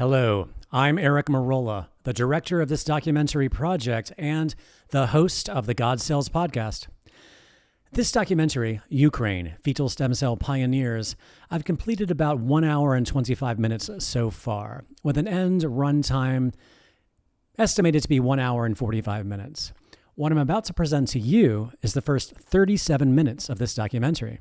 Hello, I'm Eric Marola, the director of this documentary project and the host of the God Cells podcast. This documentary, Ukraine, Fetal Stem Cell Pioneers, I've completed about 1 hour and 25 minutes so far, with an end runtime estimated to be 1 hour and 45 minutes. What I'm about to present to you is the first 37 minutes of this documentary.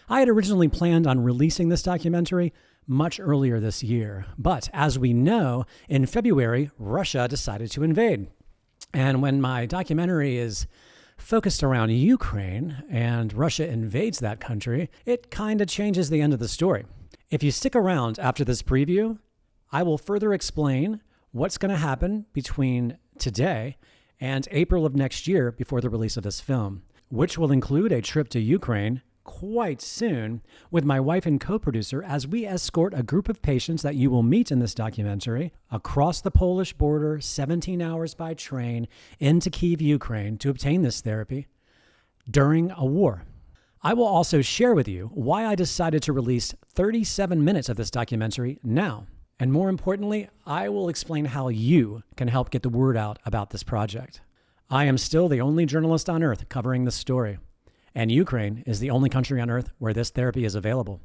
I had originally planned on releasing this documentary much earlier this year, but as we know, in February, Russia decided to invade. And when my documentary is focused around Ukraine and Russia invades that country, it kind of changes the end of the story. If you stick around after this preview, I will further explain what's going to happen between today and April of next year before the release of this film, which will include a trip to Ukraine quite soon with my wife and co-producer as we escort a group of patients that you will meet in this documentary across the Polish border, 17 hours by train into Kyiv, Ukraine to obtain this therapy during a war. I will also share with you why I decided to release 37 minutes of this documentary now. And more importantly, I will explain how you can help get the word out about this project. I am still the only journalist on earth covering this story. And Ukraine is the only country on earth where this therapy is available.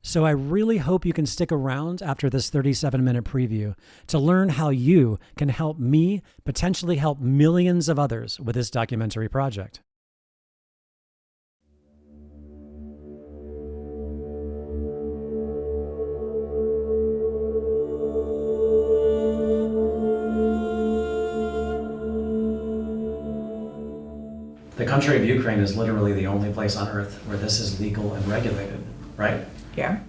So I really hope you can stick around after this 37-minute preview to learn how you can help me potentially help millions of others with this documentary project. The country of Ukraine is literally the only place on earth where this is legal and regulated, right? Yeah.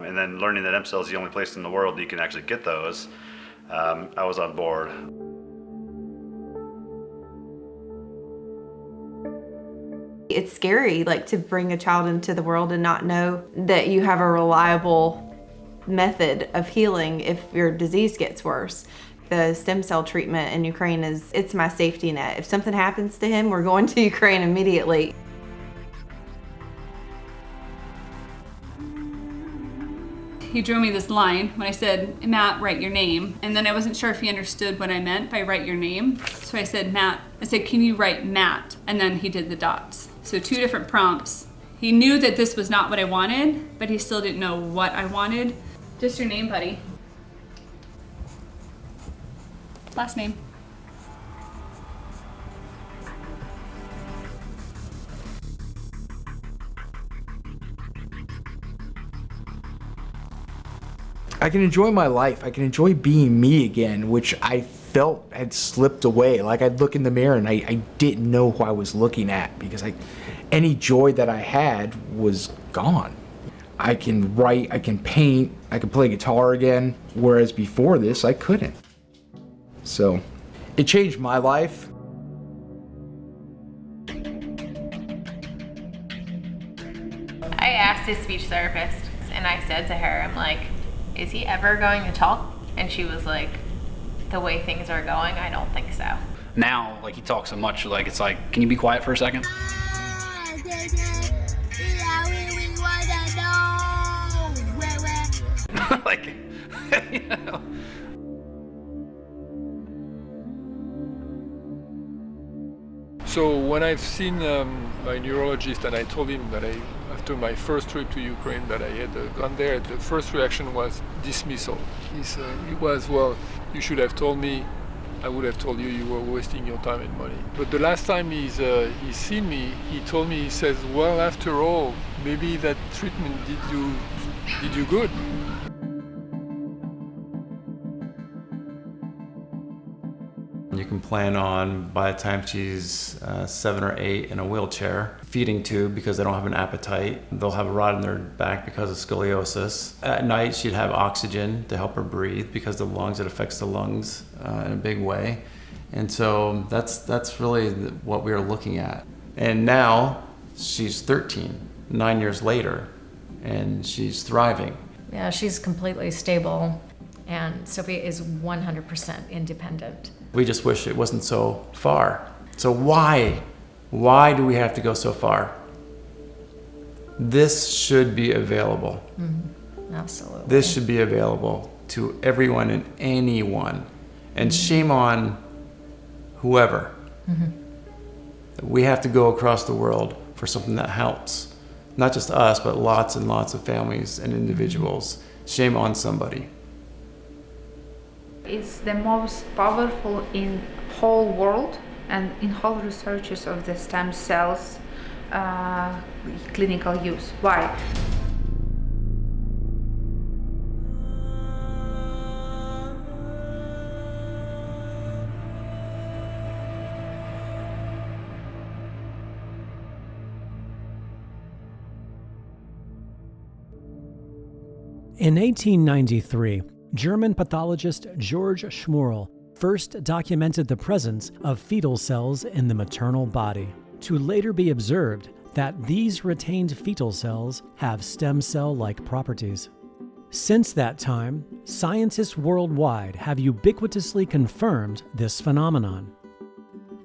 And then learning that emcell is the only place in the world you can actually get those, I was on board. It's scary, to bring a child into the world and not know that you have a reliable method of healing if your disease gets worse. The stem cell treatment in Ukraine it's my safety net. If something happens to him, we're going to Ukraine immediately. He drew me this line when I said, "Matt, write your name." And then I wasn't sure if he understood what I meant by write your name. So I said, "Matt." I said, "Can you write Matt?" And then he did the dots. So 2 different prompts. He knew that this was not what I wanted, but he still didn't know what I wanted. Just your name, buddy. Last name. I can enjoy my life. I can enjoy being me again, which I felt had slipped away. I'd look in the mirror and I didn't know who I was looking at because any joy that I had was gone. I can write, I can paint, I can play guitar again, whereas before this I couldn't. So it changed my life. I asked his speech therapist and I said to her, I'm like, is he ever going to talk? And she was like, the way things are going, I don't think so. Now, he talks so much, it's like, can you be quiet for a second? You know. So when I've seen my neurologist and I told him that after my first trip to Ukraine that I had gone there, the first reaction was dismissal. It was, well, you should have told me, I would have told you you were wasting your time and money. But the last time he's seen me, he told me, he says, well, after all, maybe that treatment did you good. You can plan on, by the time she's 7 or 8, in a wheelchair, feeding tube because they don't have an appetite. They'll have a rod in their back because of scoliosis. At night, she'd have oxygen to help her breathe because the lungs, it affects the lungs in a big way. And so that's really what we were looking at. And now she's 13, 9 years later, and she's thriving. Yeah, she's completely stable, and Sophie is 100% independent. We just wish it wasn't so far. So why do we have to go so far? This should be available. Mm-hmm. Absolutely. This should be available to everyone and anyone. And shame on whoever. We have to go across the world for something that helps. Not just us, but lots and lots of families and individuals. Shame on somebody. It's the most powerful in whole world and in whole researches of the stem cells clinical use. Why? In 1893, German pathologist George Schmorl first documented the presence of fetal cells in the maternal body, to later be observed that these retained fetal cells have stem cell-like properties. Since that time, scientists worldwide have ubiquitously confirmed this phenomenon.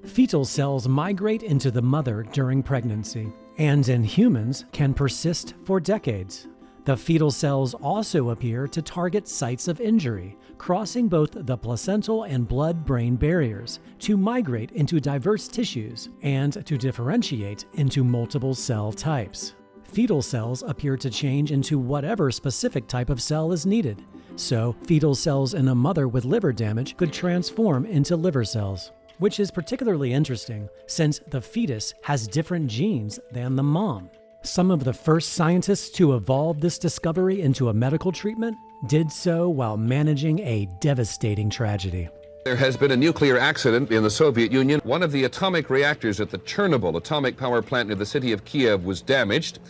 Fetal cells migrate into the mother during pregnancy, and in humans can persist for decades. The fetal cells also appear to target sites of injury, crossing both the placental and blood-brain barriers to migrate into diverse tissues and to differentiate into multiple cell types. Fetal cells appear to change into whatever specific type of cell is needed. So, fetal cells in a mother with liver damage could transform into liver cells, which is particularly interesting since the fetus has different genes than the mom. Some of the first scientists to evolve this discovery into a medical treatment did so while managing a devastating tragedy. There has been a nuclear accident in the Soviet Union. One of the atomic reactors at the Chernobyl atomic power plant near the city of Kiev was damaged.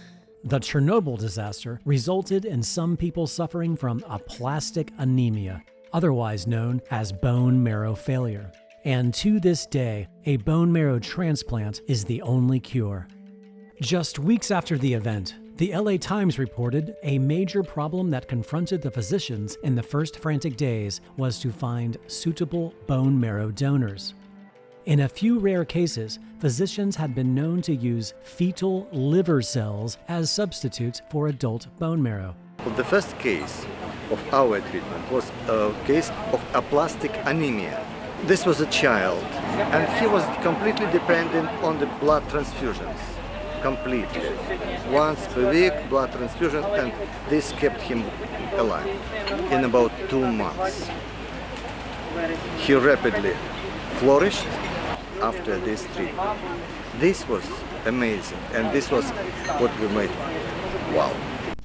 The Chernobyl disaster resulted in some people suffering from aplastic anemia, otherwise known as bone marrow failure. And to this day, a bone marrow transplant is the only cure. Just weeks after the event, the LA Times reported a major problem that confronted the physicians in the first frantic days was to find suitable bone marrow donors. In a few rare cases, physicians had been known to use fetal liver cells as substitutes for adult bone marrow. The first case of our treatment was a case of aplastic anemia. This was a child, and he was completely dependent on the blood transfusions. Completely. Once per week, blood transfusion, and this kept him alive. In about 2 months, he rapidly flourished after this treatment. This was amazing, and this was what we made. Wow.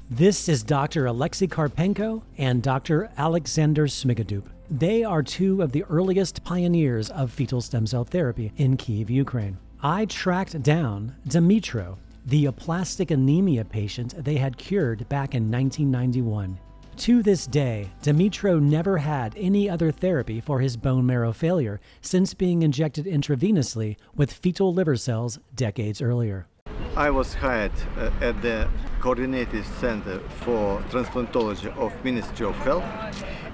This is Dr. Alexei Karpenko and Dr. Alexander Smigadoop. They are two of the earliest pioneers of fetal stem cell therapy in Kyiv, Ukraine. I tracked down Dmytro, the aplastic anemia patient they had cured back in 1991. To this day, Dmytro never had any other therapy for his bone marrow failure since being injected intravenously with fetal liver cells decades earlier. I was hired at the Coordinated Center for Transplantology of Ministry of Health,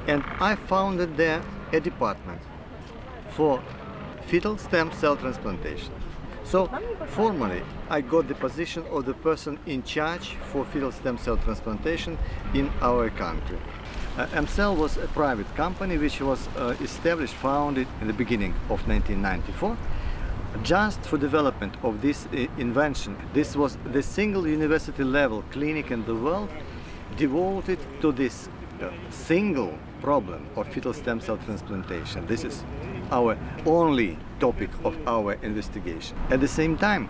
and I founded there a department for fetal stem cell transplantation. So formally, I got the position of the person in charge for fetal stem cell transplantation in our country. emcell was a private company which was established, founded in the beginning of 1994, just for development of this invention. This was the single university level clinic in the world devoted to this single problem of fetal stem cell transplantation. This is our only topic of our investigation. At the same time,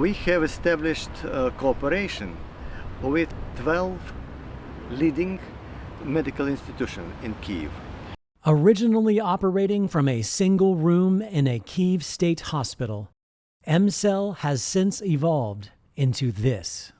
we have established cooperation with 12 leading medical institutions in Kyiv. Originally operating from a single room in a Kyiv state hospital, emcell has since evolved into this.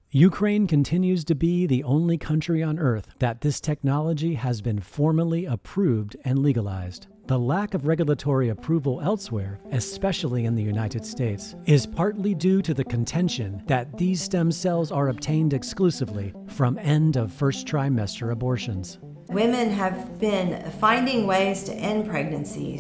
Ukraine continues to be the only country on earth that this technology has been formally approved and legalized. The lack of regulatory approval elsewhere, especially in the United States, is partly due to the contention that these stem cells are obtained exclusively from end of first trimester abortions. Women have been finding ways to end pregnancy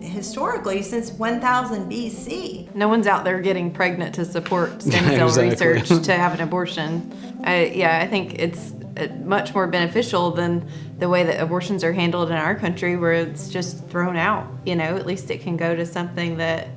historically since 1000 BC. No one's out there getting pregnant to support stem cell Exactly. research to have an abortion. I think it's much more beneficial than the way that abortions are handled in our country, where it's just thrown out. At least it can go to something that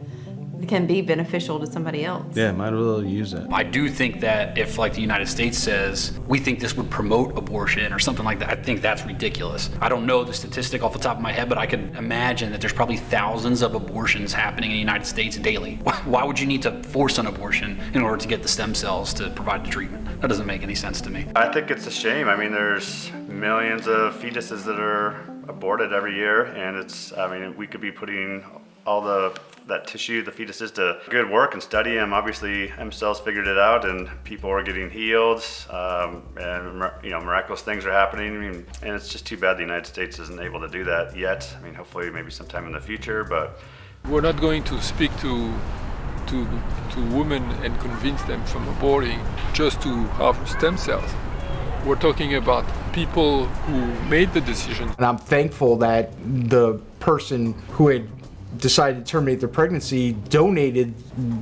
can be beneficial to somebody else. Yeah, might as well use it. I do think that if, like, the United States says, we think this would promote abortion or something like that, I think that's ridiculous. I don't know the statistic off the top of my head, but I can imagine that there's probably thousands of abortions happening in the United States daily. Why would you need to force an abortion in order to get the stem cells to provide the treatment? That doesn't make any sense to me. I think it's a shame. I mean, there's millions of fetuses that are aborted every year, and we could be putting all that tissue, the fetuses, to good work and study them. Obviously, emcells figured it out, and people are getting healed, and miraculous things are happening. And it's just too bad the United States isn't able to do that yet. Hopefully, maybe sometime in the future. But we're not going to speak to women and convince them from aborting just to have stem cells. We're talking about people who made the decision. And I'm thankful that the person who had decided to terminate their pregnancy donated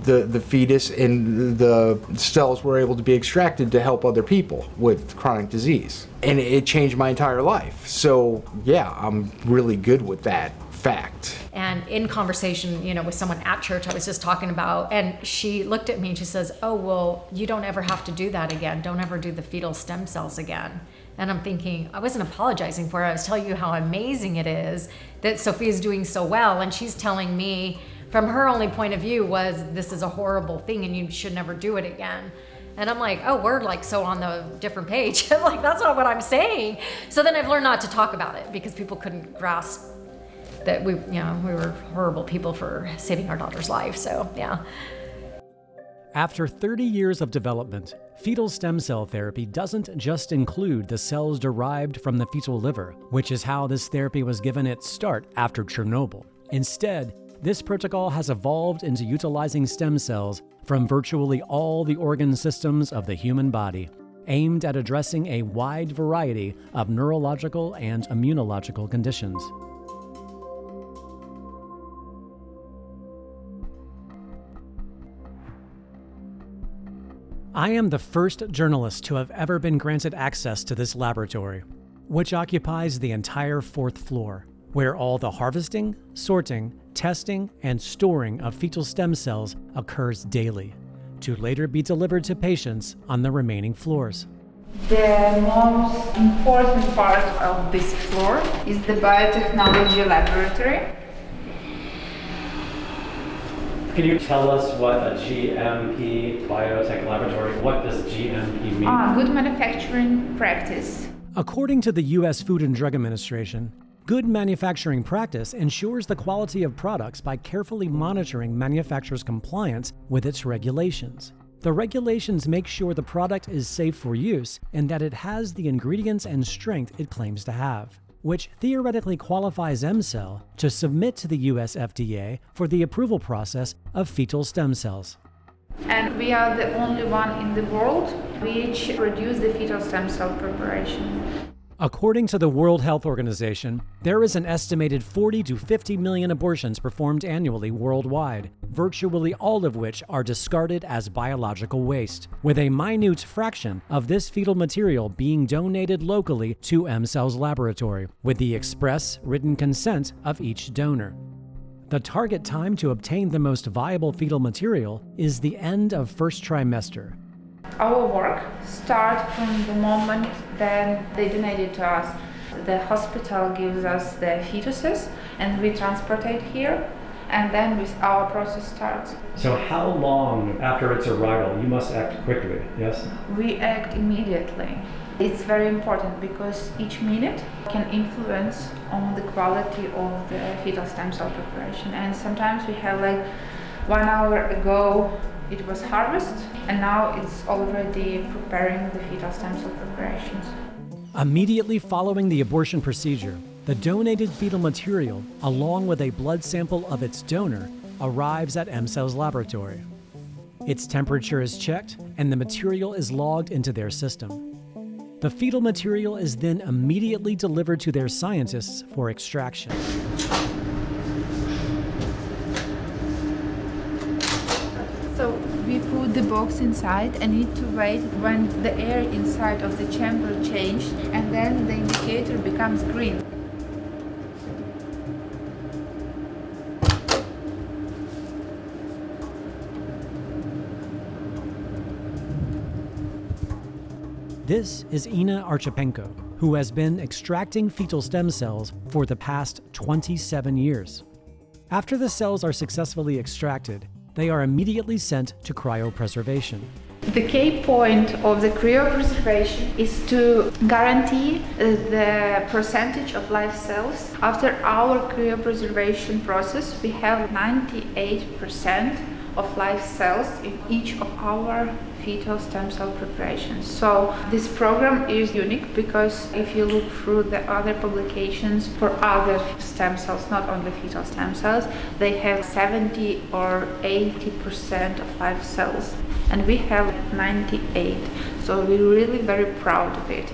the fetus, and the cells were able to be extracted to help other people with chronic disease. And it changed my entire life. So yeah, I'm really good with that fact. And in conversation, with someone at church, I was just talking about, and she looked at me and she says, "Oh, well, you don't ever have to do that again. Don't ever do the fetal stem cells again." And I'm thinking, I wasn't apologizing for it. I was telling you how amazing it is that Sophia's doing so well. And she's telling me, from her only point of view, was this is a horrible thing and you should never do it again. And I'm like, oh, we're like so on the different page. Like, that's not what I'm saying. So then I've learned not to talk about it because people couldn't grasp that we were horrible people for saving our daughter's life. So yeah. After 30 years of development, fetal stem cell therapy doesn't just include the cells derived from the fetal liver, which is how this therapy was given its start after Chernobyl. Instead, this protocol has evolved into utilizing stem cells from virtually all the organ systems of the human body, aimed at addressing a wide variety of neurological and immunological conditions. I am the first journalist to have ever been granted access to this laboratory, which occupies the entire 4th floor, where all the harvesting, sorting, testing, and storing of fetal stem cells occurs daily, to later be delivered to patients on the remaining floors. The most important part of this floor is the biotechnology laboratory. Can you tell us what a GMP biotech laboratory, what does GMP mean? Good manufacturing practice. According to the U.S. Food and Drug Administration, good manufacturing practice ensures the quality of products by carefully monitoring manufacturers' compliance with its regulations. The regulations make sure the product is safe for use and that it has the ingredients and strength it claims to have, which theoretically qualifies emcell to submit to the US FDA for the approval process of fetal stem cells. And we are the only one in the world which produce the fetal stem cell preparation. According to the World Health Organization, there is an estimated 40 to 50 million abortions performed annually worldwide, virtually all of which are discarded as biological waste, with a minute fraction of this fetal material being donated locally to emcell's laboratory, with the express written consent of each donor. The target time to obtain the most viable fetal material is the end of first trimester. Our work starts from the moment that they donate it to us. The hospital gives us the fetuses and we transport it here, and then our process starts. So how long after its arrival? You must act quickly, yes? We act immediately. It's very important because each minute can influence on the quality of the fetal stem cell preparation. And sometimes we have 1 hour ago it was harvest, and now it's already preparing the fetal stem cell preparations. Immediately following the abortion procedure, the donated fetal material, along with a blood sample of its donor, arrives at emcell's laboratory. Its temperature is checked, and the material is logged into their system. The fetal material is then immediately delivered to their scientists for extraction. So we put the box inside. I need to wait when the air inside of the chamber changed, and then the indicator becomes green. This is Ina Archipenko, who has been extracting fetal stem cells for the past 27 years. After the cells are successfully extracted, they are immediately sent to cryopreservation. The key point of the cryopreservation is to guarantee the percentage of live cells. After our cryopreservation process, we have 98% of live cells in each of our fetal stem cell preparations. So this program is unique because if you look through the other publications for other stem cells, not only fetal stem cells, they have 70 or 80% of live cells, and we have 98. So we're really very proud of it.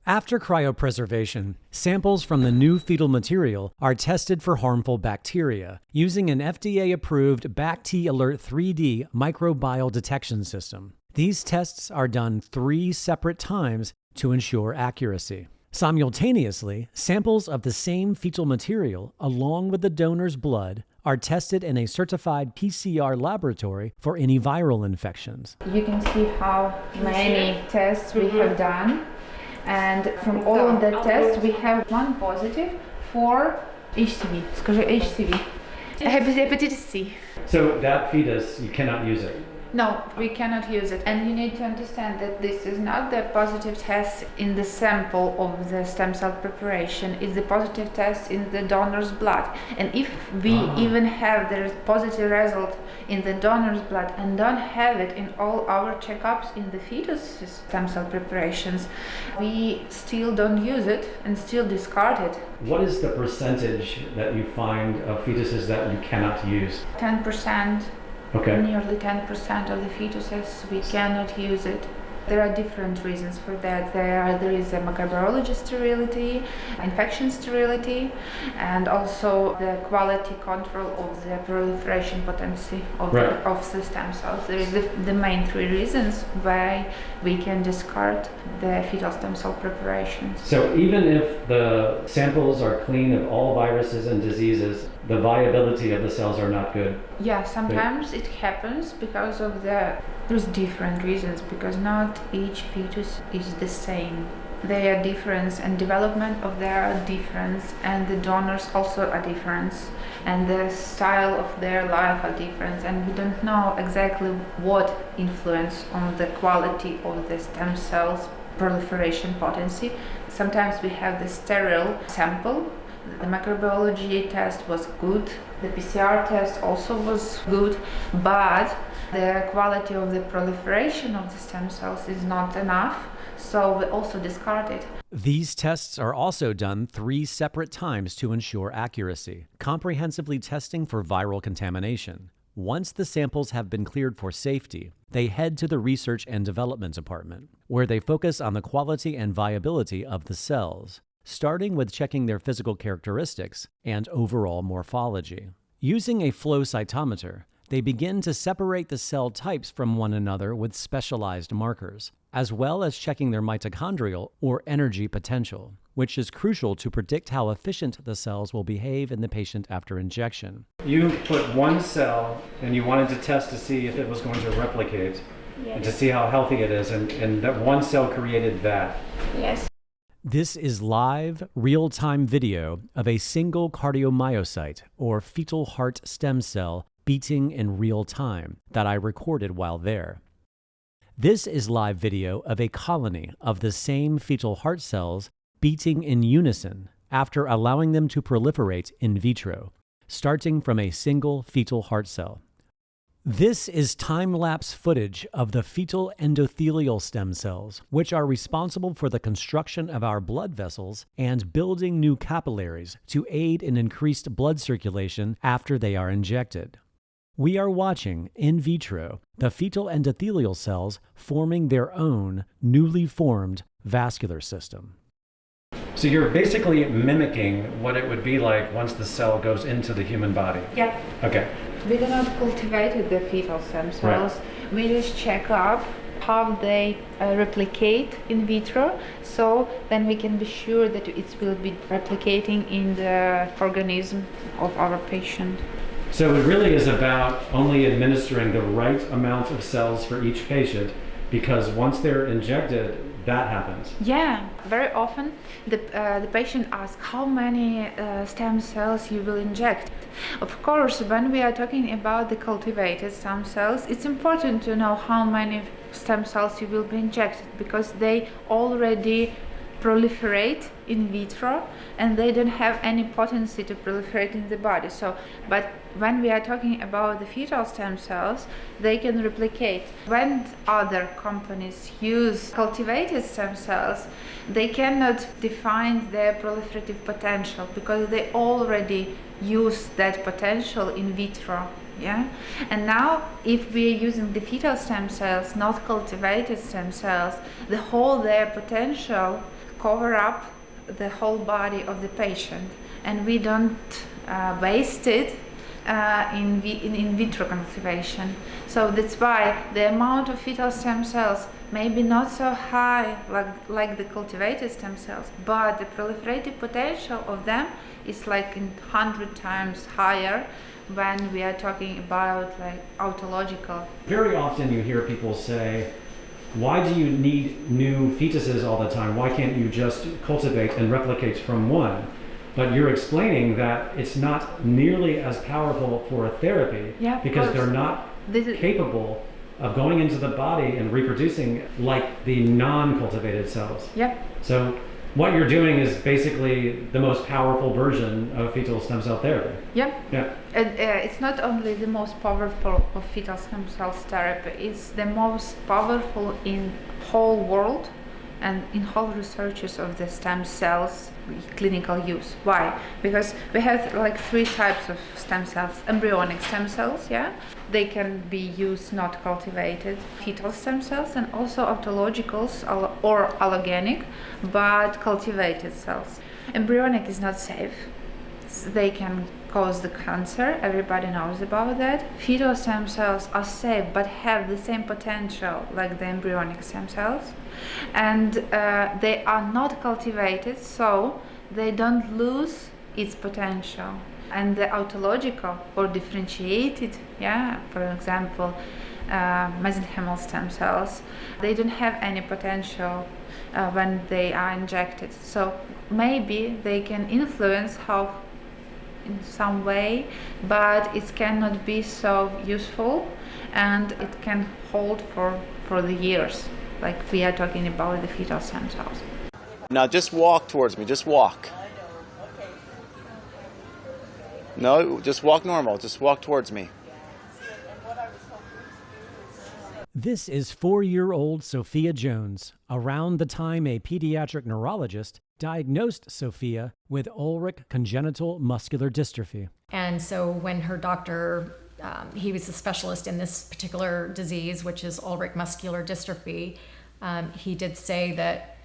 After cryopreservation, samples from the new fetal material are tested for harmful bacteria using an FDA-approved BacT-Alert 3D microbial detection system. These tests are done 3 separate times to ensure accuracy. Simultaneously, samples of the same fetal material, along with the donor's blood, are tested in a certified PCR laboratory for any viral infections. You can see how many tests we have done. And from all of the tests, we have 1 positive for HCV. Скажи HCV. Hepatitis C. So that fetus, you cannot use it? No, we cannot use it. And you need to understand that this is not the positive test in the sample of the stem cell preparation. It's the positive test in the donor's blood. And if we even have the positive result in the donor's blood and don't have it in all our checkups in the fetus stem cell preparations, we still don't use it and still discard it. What is the percentage that you find of fetuses that you cannot use? 10%. Okay. Nearly 10% of the fetuses, we cannot use it. There are different reasons for that. There is a microbiology sterility, infection sterility, and also the quality control of the proliferation potency of, of the stem cells. There is the main 3 reasons why we can discard the fetal stem cell preparations. So even if the samples are clean of all viruses and diseases, the viability of the cells are not good? Yeah, sometimes it happens because of there's different reasons, because not each fetus is the same. They are different, and development of their different, and the donors also are different, and the style of their life are different, and we don't know exactly what influence on the quality of the stem cells proliferation potency. Sometimes we have the sterile sample. The microbiology test was good, the PCR test also was good, but the quality of the proliferation of the stem cells is not enough, so we also discard it. These tests are also done 3 separate times to ensure accuracy, comprehensively testing for viral contamination. Once the samples have been cleared for safety, they head to the Research and Development Department, where they focus on the quality and viability of the cells, starting with checking their physical characteristics and overall morphology. Using a flow cytometer, they begin to separate the cell types from one another with specialized markers, as well as checking their mitochondrial or energy potential, which is crucial to predict how efficient the cells will behave in the patient after injection. You put 1 cell and you wanted to test to see if it was going to replicate, and to see how healthy it is, and that 1 cell created that. Yes. This is live, real-time video of a single cardiomyocyte, or fetal heart stem cell, beating in real time that I recorded while there. This is live video of a colony of the same fetal heart cells beating in unison after allowing them to proliferate in vitro, starting from a single fetal heart cell. This is time-lapse footage of the fetal endothelial stem cells, which are responsible for the construction of our blood vessels and building new capillaries to aid in increased blood circulation after they are injected. We are watching, in vitro, the fetal endothelial cells forming their own newly formed vascular system. So you're basically mimicking what it would be like once the cell goes into the human body. Yeah. Okay. We do not cultivate the fetal stem cells. Right. We just check up how they replicate in vitro, so then we can be sure that it will be replicating in the organism of our patient. So it really is about only administering the right amount of cells for each patient, because once they're injected, that happens. Yeah, very often the patient asks how many stem cells you will inject. Of course, when we are talking about the cultivated stem cells, it's important to know how many stem cells you will be injected, because they already proliferate in vitro and they don't have any potency to proliferate in the body. So, but when we are talking about the fetal stem cells, they can replicate. When other companies use cultivated stem cells, they cannot define their proliferative potential because they already use that potential in vitro. Yeah, and now if we are using the fetal stem cells, not cultivated stem cells, the whole their potential cover up the whole body of the patient, and we don't waste it in vitro cultivation. So that's why the amount of fetal stem cells may be not so high like the cultivated stem cells, but the proliferative potential of them is like 100 times higher when we are talking about like autological. Very often you hear people say, why do you need new fetuses all the time? Why can't you just cultivate and replicate from one? But you're explaining that it's not nearly as powerful for a therapy, because they're not capable of going into the body and reproducing like the non-cultivated cells. Yep. So what you're doing is basically the most powerful version of fetal stem cell therapy. Yep. Yeah. It's not only the most powerful of fetal stem cells therapy, it's the most powerful in whole world and in whole researches of the stem cells clinical use. Why? Because we have like 3 types of stem cells. Embryonic stem cells, yeah? They can be used not cultivated. Fetal stem cells, and also autologicals or allogenic, but cultivated cells. Embryonic is not safe. They can cause the cancer, everybody knows about that. Fetal stem cells are safe but have the same potential like the embryonic stem cells, and they are not cultivated, so they don't lose its potential. And the autological or differentiated, for example, mesenchymal stem cells, they don't have any potential when they are injected, so maybe they can influence how in some way, but it cannot be so useful, and it can hold for the years, like we are talking about the fetal stem cells. Now just walk towards me, just walk. No, just walk normal, just walk towards me. This is 4-year-old Sophia Jones, around the time a pediatric neurologist diagnosed Sophia with Ulrich congenital muscular dystrophy. And so when her doctor, he was a specialist in this particular disease, which is Ulrich muscular dystrophy, he did say that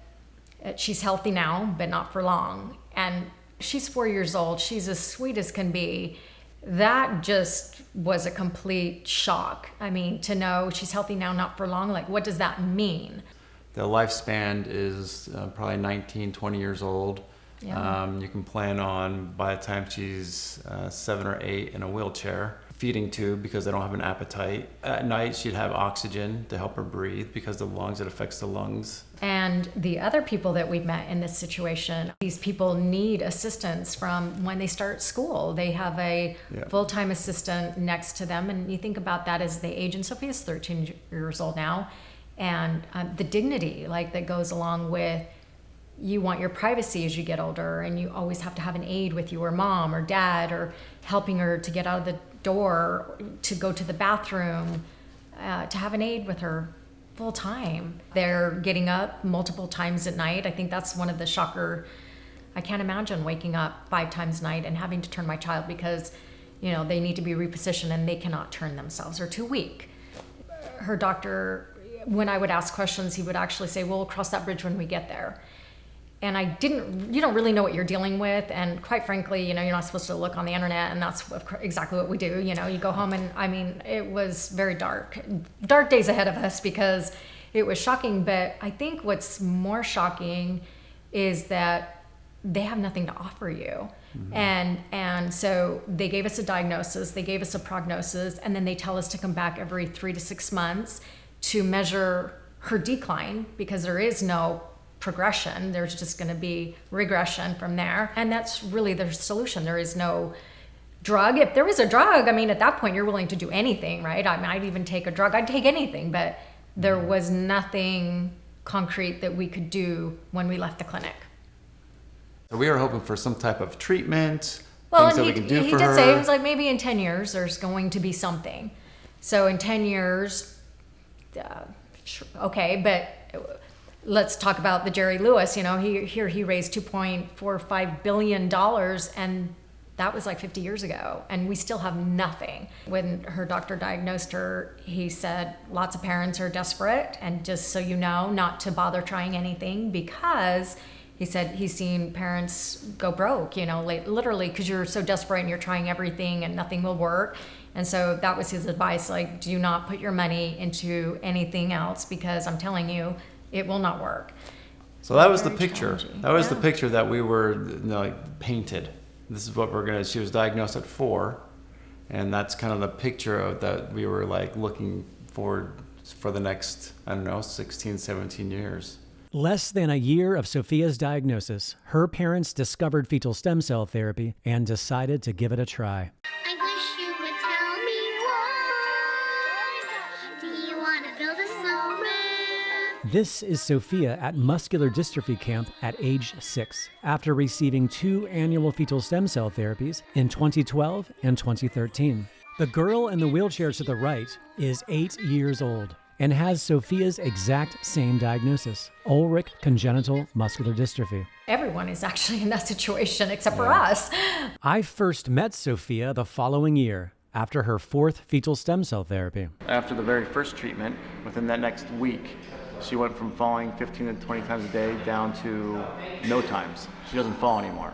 she's healthy now, but not for long. And she's 4 years old. She's as sweet as can be. That just was a complete shock. I mean, to know she's healthy now, not for long, like what does that mean? The lifespan is probably 19, 20 years old. Yeah. You can plan on, by the time she's 7 or 8, in a wheelchair, feeding tube because they don't have an appetite. At night, she'd have oxygen to help her breathe because the lungs, it affects the lungs. And the other people that we've met in this situation, these people need assistance from when they start school. They have a full-time assistant next to them. And you think about that as they age, and Sophia's 13 years old now. And the dignity that goes along with, you want your privacy as you get older, and you always have to have an aide with you, or mom or dad, or helping her to get out of the door, to go to the bathroom, to have an aide with her full time. They're getting up multiple times at night. I think that's one of the shocker. I can't imagine waking up 5 times a night and having to turn my child because, they need to be repositioned and they cannot turn themselves, or too weak. Her doctor, when I would ask questions, he would actually say, well, we'll cross that bridge when we get there. and you don't really know what you're dealing with. And quite frankly, you're not supposed to look on the internet, and that's exactly what we do. You go home, and I mean, it was very dark days ahead of us because it was shocking. But I think what's more shocking is that they have nothing to offer you. And so they gave us a diagnosis, they gave us a prognosis, and then they tell us to come back every 3 to 6 months to measure her decline, because there is no progression. There's just going to be regression from there. And that's really their solution. There is no drug. If there was a drug, I mean, at that point, you're willing to do anything, right? I might even take a drug. I'd take anything, but there was nothing concrete that we could do when we left the clinic. So we were hoping for some type of treatment, Well, things that and we can do he for did her. say, it was like maybe in 10 years there's going to be something. So in 10 years, okay, but let's talk about the Jerry Lewis. He raised $2.45 billion, and that was like 50 years ago, and we still have nothing. When her doctor diagnosed her, he said lots of parents are desperate, and just so you know, not to bother trying anything, because he said he's seen parents go broke, literally, because you're so desperate and you're trying everything and nothing will work. And so that was his advice, like, do not put your money into anything else, because I'm telling you, it will not work. So that was the picture. That was the picture that we were painted. This is what she was diagnosed at 4, and that's kind of the picture of that we were looking forward for the next, 16, 17 years. Less than a year of Sophia's diagnosis, her parents discovered fetal stem cell therapy and decided to give it a try. I wish you would tell me why. Do you want to build a snowman? This is Sophia at muscular dystrophy camp at age 6, after receiving 2 annual fetal stem cell therapies in 2012 and 2013. The girl in the wheelchair to the right is 8 years old and has Sophia's exact same diagnosis, Ulrich congenital muscular dystrophy. Everyone is actually in that situation except for us. I first met Sophia the following year after her 4th fetal stem cell therapy. After the very first treatment, within that next week, she went from falling 15 to 20 times a day down to no times. She doesn't fall anymore.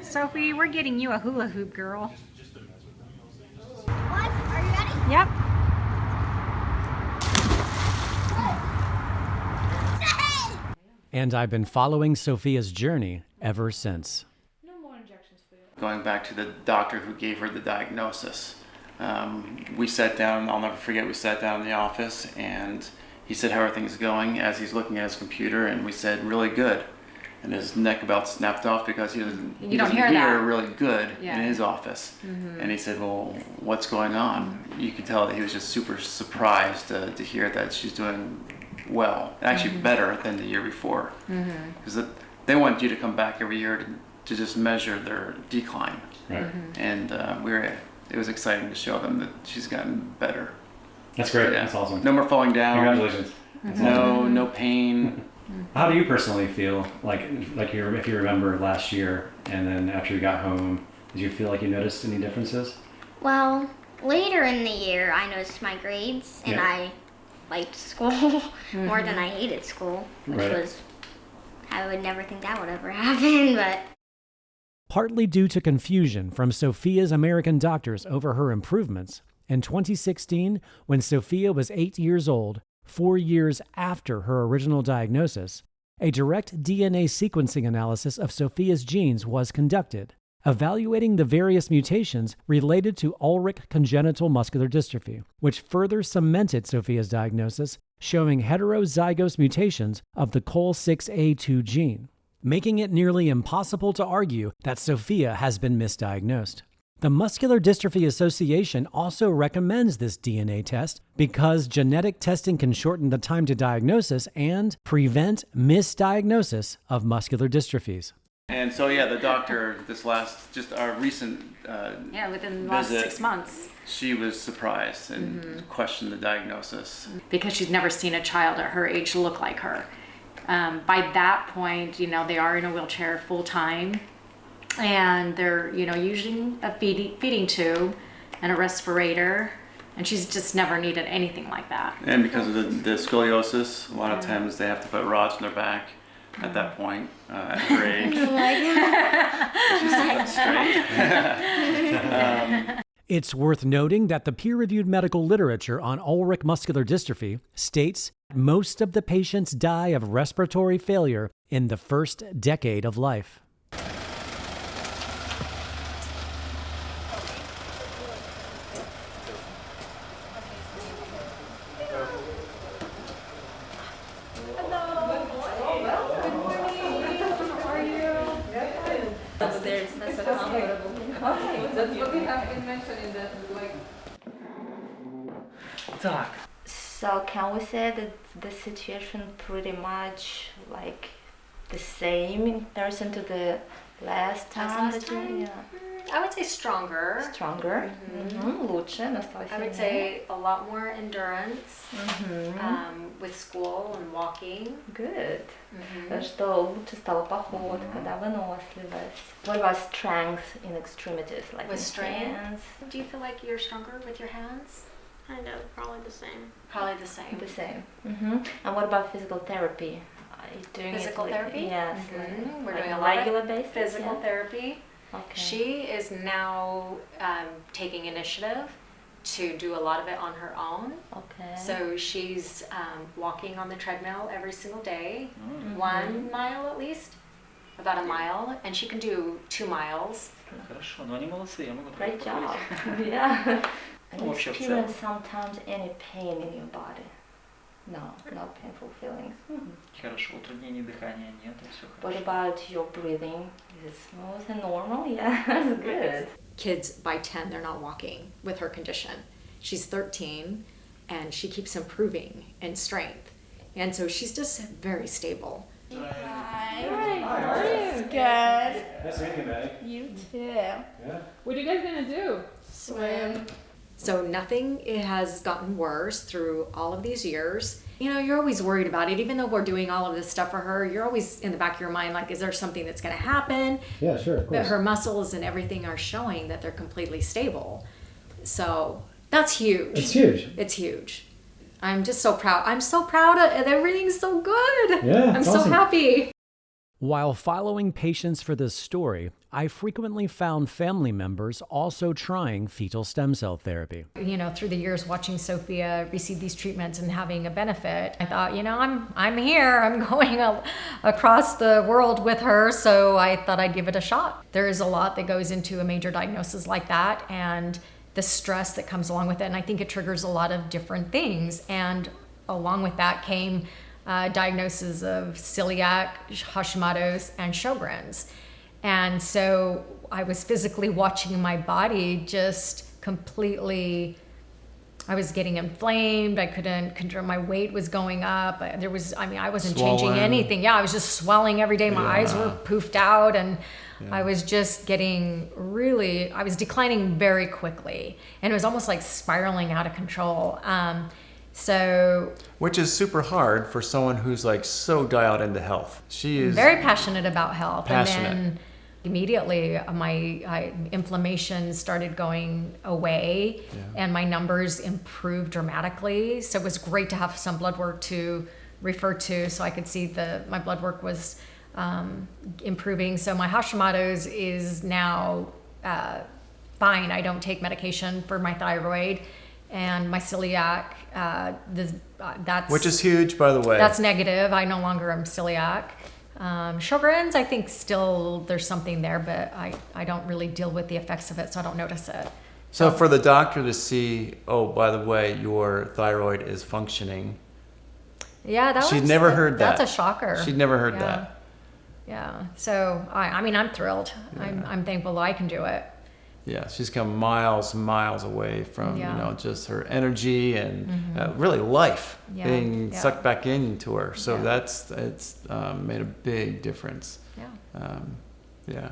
Sophie, we're getting you a hula hoop, girl. What? Are you ready? Yep. And I've been following Sophia's journey ever since. Going back to the doctor who gave her the diagnosis, we sat down, I'll never forget, we sat down in the office and he said how everything's going as he's looking at his computer, and we said really good. And his neck about snapped off because he doesn't hear really good in his office. Mm-hmm. And he said, well, what's going on? You could tell that he was just super surprised to hear that she's doing well, actually better than the year before. Because they want you to come back every year to just measure their decline. Right. And it was exciting to show them that she's gotten better. That's great. Yeah. That's awesome. No more falling down. Congratulations. No pain. How do you personally feel, if you remember last year and then after you got home, did you feel like you noticed any differences? Well, later in the year, I noticed my grades, and I liked school more than I hated school, which was, I would never think that would ever happen, but... Partly due to confusion from Sophia's American doctors over her improvements, in 2016, when Sophia was 8 years old, 4 years after her original diagnosis, a direct DNA sequencing analysis of Sophia's genes was conducted, evaluating the various mutations related to Ulrich congenital muscular dystrophy, which further cemented Sophia's diagnosis, showing heterozygous mutations of the COL6A2 gene, making it nearly impossible to argue that Sophia has been misdiagnosed. The Muscular Dystrophy Association also recommends this DNA test because genetic testing can shorten the time to diagnosis and prevent misdiagnosis of muscular dystrophies. And so, the doctor, our recent within the last visit, 6 months. She was surprised and questioned the diagnosis. Because she's never seen a child at her age look like her. By that point, they are in a wheelchair full time. And they're, using a feeding tube and a respirator. And she's just never needed anything like that. And because of the scoliosis, a lot of times they have to put rods in their back at that point, at her age. She's straight. It's worth noting that the peer-reviewed medical literature on Ulrich muscular dystrophy states most of the patients die of respiratory failure in the first decade of life. That's what we have been mentioning that Talk. So can we say that the situation pretty much like the same in comparison to the last time? I would say stronger. Stronger. Лучше, I would say a lot more endurance with school and walking. Good. Что лучше стала походка, да, выносливость. What about strength in extremities, like With in strength? hands? Do you feel like you're stronger with your hands? I know, probably the same. Probably the same. The same. And what about physical therapy? Are you doing Physical it like, therapy? Yes. We're like doing a a lot regular of basis. physical Yeah? therapy. Okay. She is now taking initiative to do a lot of it on her own. Okay. So she's walking on the treadmill every single day, 1 mile at least, about a mile, and she can do 2 miles. Хорошо, но они молодцы, я могу Great только job. похвалить. Yeah. And Ну, you вообще в целом. experience sometimes any pain in your body? No, no painful feelings. Хорошо, утруднений дыхания нет, и все What хорошо. about your breathing? Is it smooth and normal? Yeah, that's good. Kids by 10, they're not walking with her condition. She's 13 and she keeps improving in strength. And so she's just very stable. Hi. How are you? Good. Nice meeting you, Maddie. You too. Yeah. What are you guys gonna do? Swim. So nothing has gotten worse through all of these years. You know, you're always worried about it. Even though we're doing all of this stuff for her, you're always in the back of your mind, like, is there something that's going to happen? Yeah, sure, of But course. her muscles and everything are showing that they're completely stable. So that's huge. It's huge. It's huge. I'm just so proud. I'm so proud of it. Everything's so good. Yeah, I'm it's so awesome. happy. While following patients for this story, I frequently found family members also trying fetal stem cell therapy. You know, through the years watching Sophia receive these treatments and having a benefit, I thought, you know, I'm here. I'm going across the world with her, so I thought I'd give it a shot. There is a lot that goes into a major diagnosis like that, and the stress that comes along with it, and I think it triggers a lot of different things. And along with that came diagnosis of celiac, Hashimoto's, and Sjogren's. And so I was physically watching my body just completely, I was getting inflamed. I couldn't control, my weight was going up. I wasn't changing anything. Yeah, I was just swelling every day. My eyes were poofed out, and I was just getting I was declining very quickly. And it was almost like spiraling out of control. Which is super hard for someone who's like so dialed into health. She is very passionate about health. Passionate. And then immediately my inflammation started going away and my numbers improved dramatically. So it was great to have some blood work to refer to so I could see my blood work was improving. So my Hashimoto's is now fine. I don't take medication for my thyroid. And my celiac, that's... Which is huge, by the way. That's negative. I no longer am celiac. Sjogren's, I think still there's something there, but I don't really deal with the effects of it, so I don't notice it. So for the doctor to see, oh, by the way, your thyroid is functioning. Yeah, She'd never heard that. That's a shocker. She'd never heard that. Yeah. So I mean, I'm thrilled. Yeah. I'm thankful that I can do it. Yeah, she's come miles and miles away from just her energy and really life being sucked back into her. So it's made a big difference. Yeah.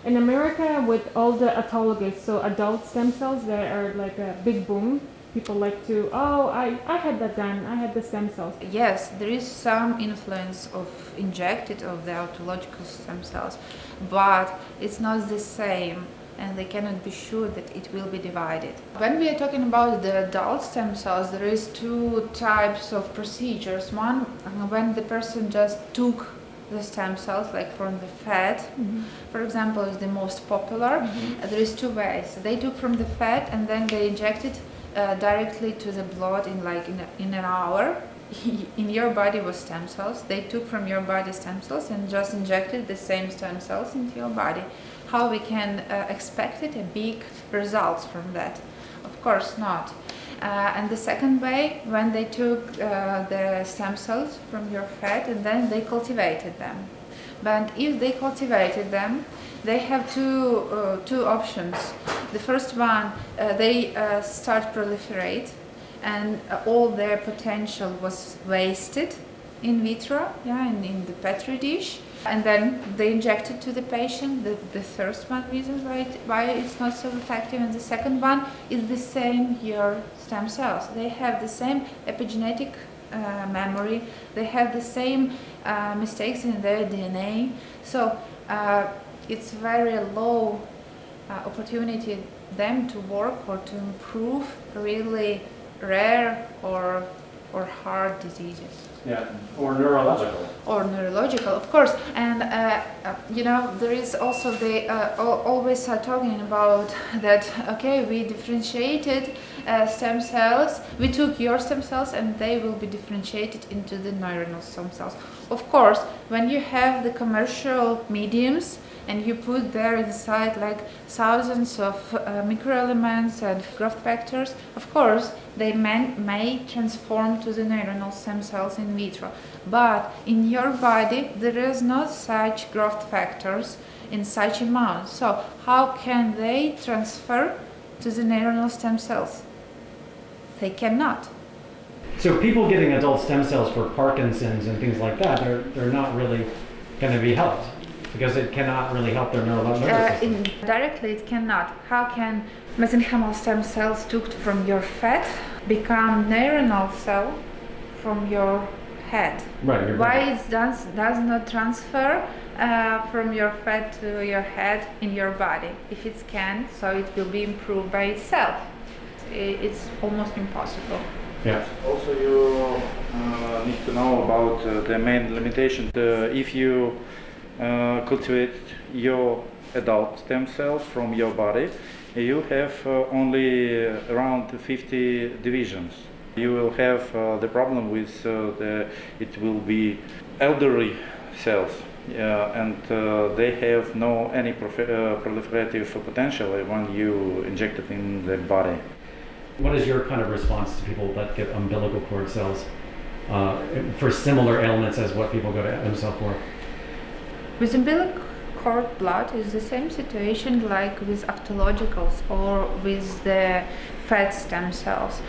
In America, with all the autologous, so adult stem cells, they are like a big boom. People like to, I had that done. I had the stem cells. Yes, there is some influence of injected of the autological stem cells, but it's not the same and they cannot be sure that it will be divided. When we are talking about the adult stem cells, there is two types of procedures. One, when the person just took the stem cells, like from the fat, for example, is the most popular. There is two ways. They took from the fat and then they injected directly to the blood in an hour. In your body was stem cells. They took from your body stem cells and just injected the same stem cells into your body. How we can expect a big results from that? Of course not. And the second way, when they took the stem cells from your fat and then they cultivated them. But if they cultivated them, they have two options. The first one, they start proliferate, and all their potential was wasted in vitro, in the petri dish, and then they inject it to the patient. The first one reason why it's not so effective, and the second one is the same your stem cells. They have the same epigenetic memory. They have the same mistakes in their DNA. So it's very low opportunity them to work or to improve really rare or hard diseases. Yeah, or neurological. Or neurological, of course. And there is also they always are talking about that. Okay, we differentiated stem cells. We took your stem cells, and they will be differentiated into the neuronal stem cells. Of course, when you have the commercial mediums and you put there inside like thousands of microelements and growth factors, of course, they may transform to the neuronal stem cells in vitro. But in your body, there is not such growth factors in such amount. So how can they transfer to the neuronal stem cells? They cannot. So people getting adult stem cells for Parkinson's and things like that, they're not really going to be helped because it cannot really help their nervous system. Directly it cannot. How can mesenchymal stem cells took from your fat become neuronal cell from your head? Right. Why it does not transfer from your fat to your head in your body? If it can, so it will be improved by itself. It's almost impossible. Yeah. Also, you need to know about the main limitation. If you cultivate your adult stem cells from your body, you have only around 50 divisions. You will have the problem with it will be elderly cells, and they have no any proliferative potential when you inject it in the body. What is your kind of response to people that get umbilical cord cells for similar ailments as what people go to emcell for? With umbilical cord blood is the same situation like with autologicals or with the fat stem cells.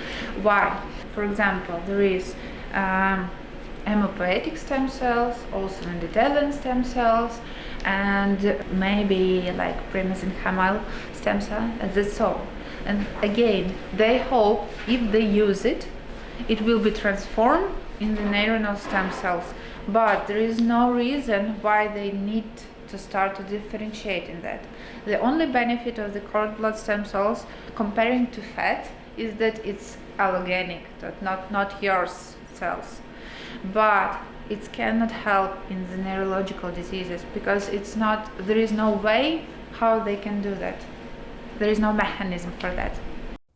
Why? For example, there is hematopoietic stem cells, also endothelial stem cells, and maybe like premesenchymal stem cell. That's all. And again, they hope if they use it, it will be transformed in the neuronal stem cells. But there is no reason why they need to start to differentiate in that. The only benefit of the cord blood stem cells comparing to fat is that it's allogenic, not your cells. But it cannot help in the neurological diseases because there is no way how they can do that. There is no mechanism for that.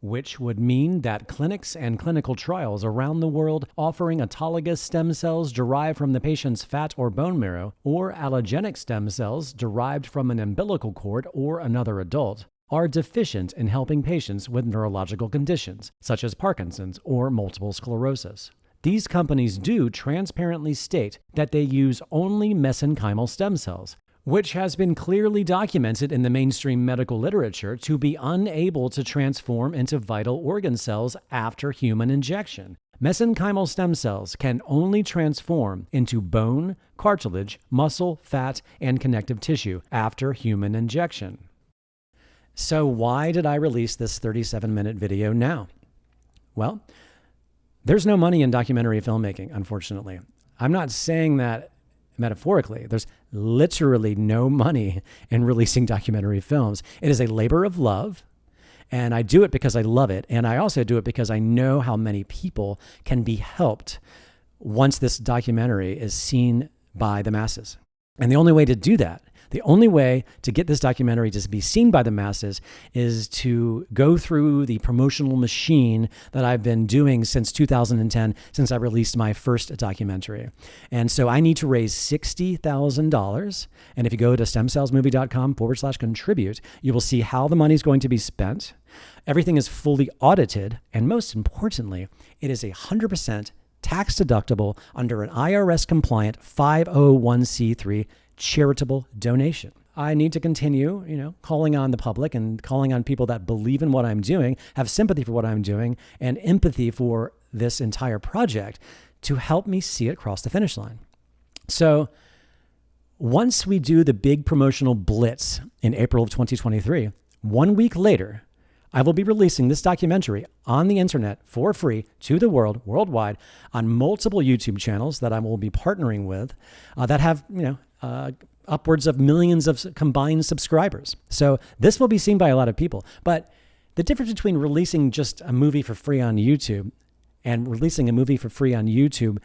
Which would mean that clinics and clinical trials around the world offering autologous stem cells derived from the patient's fat or bone marrow, or allogenic stem cells derived from an umbilical cord or another adult, are deficient in helping patients with neurological conditions, such as Parkinson's or multiple sclerosis. These companies do transparently state that they use only mesenchymal stem cells, which has been clearly documented in the mainstream medical literature to be unable to transform into vital organ cells after human injection. Mesenchymal stem cells can only transform into bone, cartilage, muscle, fat, and connective tissue after human injection. So why did I release this 37-minute video now? Well, there's no money in documentary filmmaking, unfortunately. I'm not saying that metaphorically. There's literally no money in releasing documentary films. It is a labor of love. And I do it because I love it. And I also do it because I know how many people can be helped once this documentary is seen by the masses. And the only way to do that, the only way to get this documentary to be seen by the masses is to go through the promotional machine that I've been doing since 2010, since I released my first documentary. And so I need to raise $60,000. And if you go to stemcellsmovie.com/contribute, you will see how the money is going to be spent. Everything is fully audited. And most importantly, it is 100% tax deductible under an IRS compliant 501c3 charitable donation. I need to continue, calling on the public and calling on people that believe in what I'm doing, have sympathy for what I'm doing, and empathy for this entire project to help me see it cross the finish line. So once we do the big promotional blitz in April of 2023, 1 week later, I will be releasing this documentary on the internet for free to the world, worldwide, on multiple YouTube channels that I will be partnering with that have, upwards of millions of combined subscribers. So this will be seen by a lot of people. But the difference between releasing just a movie for free on YouTube and releasing a movie for free on YouTube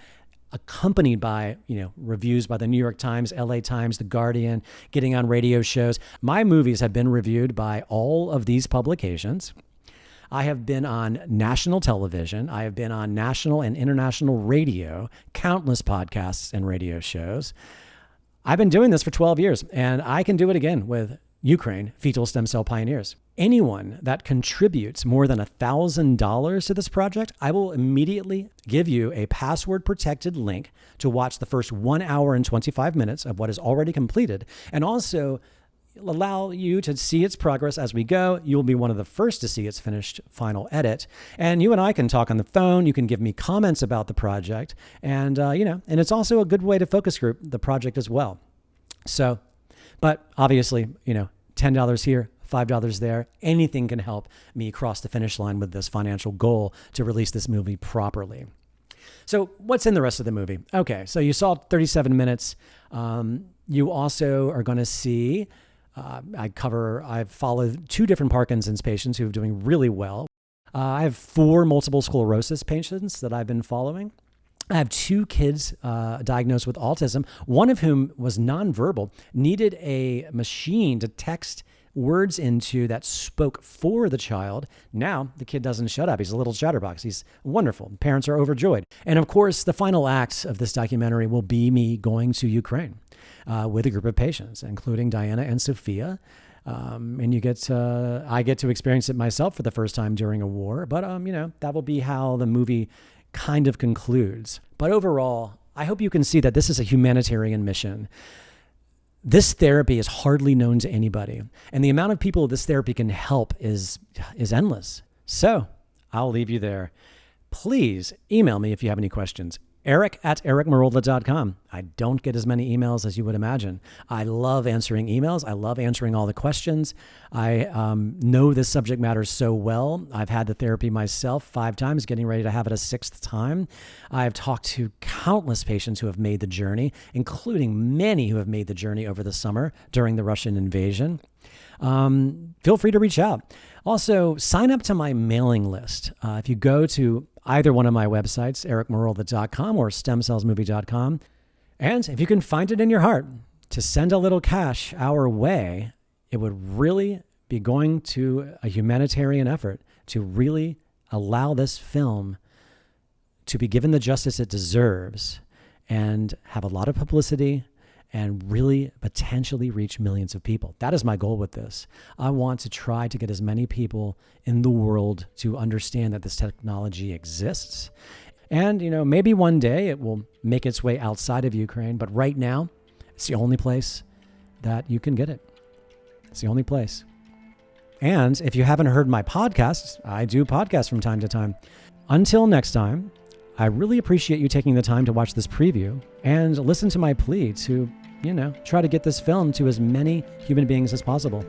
accompanied by, reviews by the New York Times, LA Times, The Guardian, getting on radio shows. My movies have been reviewed by all of these publications. I have been on national television. I have been on national and international radio, countless podcasts and radio shows. I've been doing this for 12 years, and I can do it again with Ukraine, Fetal Stem Cell Pioneers. Anyone that contributes more than $1,000 to this project, I will immediately give you a password-protected link to watch the first 1 hour and 25 minutes of what is already completed, and also allow you to see its progress as we go. You'll be one of the first to see its finished final edit. And you and I can talk on the phone. You can give me comments about the project. And, and it's also a good way to focus group the project as well. So, but obviously, $10 here, $5 there. Anything can help me cross the finish line with this financial goal to release this movie properly. So what's in the rest of the movie? Okay, so you saw 37 minutes. You also are going to see I've followed 2 different Parkinson's patients who are doing really well. I have 4 multiple sclerosis patients that I've been following. I have 2 kids diagnosed with autism, one of whom was nonverbal, needed a machine to text words into that spoke for the child. Now the kid doesn't shut up. He's a little chatterbox. He's wonderful. Parents are overjoyed. And of course, the final act of this documentary will be me going to Ukraine with a group of patients, including Diana and Sophia. And I get to experience it myself for the first time during a war. But, that will be how the movie kind of concludes. But overall, I hope you can see that this is a humanitarian mission. This therapy is hardly known to anybody. And the amount of people this therapy can help is endless. So I'll leave you there. Please email me if you have any questions. Eric@ericmarola.com. I don't get as many emails as you would imagine. I love answering emails. I love answering all the questions. I know this subject matter so well. I've had the therapy myself 5 times, getting ready to have it a 6th time. I've talked to countless patients who have made the journey, including many who have made the journey over the summer during the Russian invasion. Feel free to reach out. Also, sign up to my mailing list. If you go to either one of my websites, ericmarola.com or stemcellsmovie.com, and if you can find it in your heart to send a little cash our way, it would really be going to a humanitarian effort to really allow this film to be given the justice it deserves and have a lot of publicity and really potentially reach millions of people. That is my goal with this. I want to try to get as many people in the world to understand that this technology exists. And, maybe one day it will make its way outside of Ukraine, but right now, it's the only place that you can get it. It's the only place. And if you haven't heard my podcasts, I do podcasts from time to time. Until next time, I really appreciate you taking the time to watch this preview and listen to my plea to, try to get this film to as many human beings as possible.